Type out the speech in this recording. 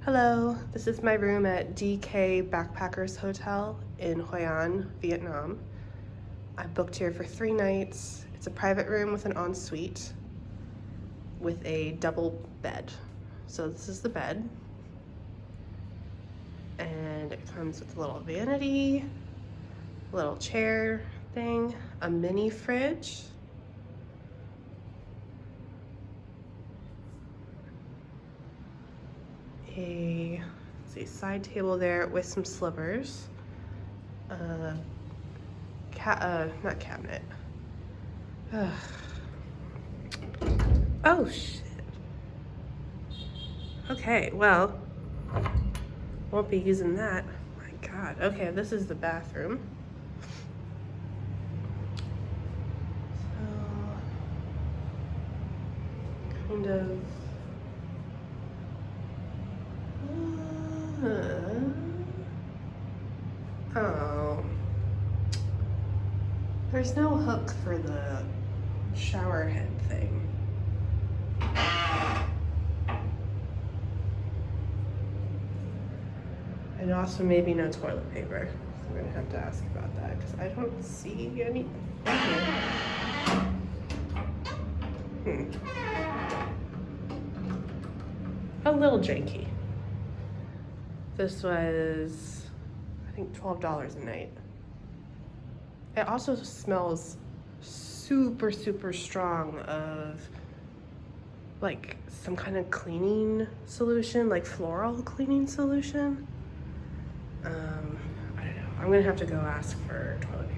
Hello, this is my room at DK Backpackers Hotel in Hoi An, Vietnam. I booked here for 3 nights. It's a private room with an ensuite with a double bed. So this is the bed. And it comes with a little vanity, a little chair thing, a mini fridge, a side table there with some slippers, not cabinet. Ugh. Oh shit. Okay, well, won't be using that. My God. Okay, this is the bathroom. So, kind of. Oh. There's no hook for the shower head thing. And also maybe no toilet paper. So I'm gonna have to ask about that because I don't see any. A little janky. This was, I think, $12 a night. It also smells super, super strong of like some kind of cleaning solution, like floral cleaning solution. I don't know. I'm gonna have to go ask for toilet paper.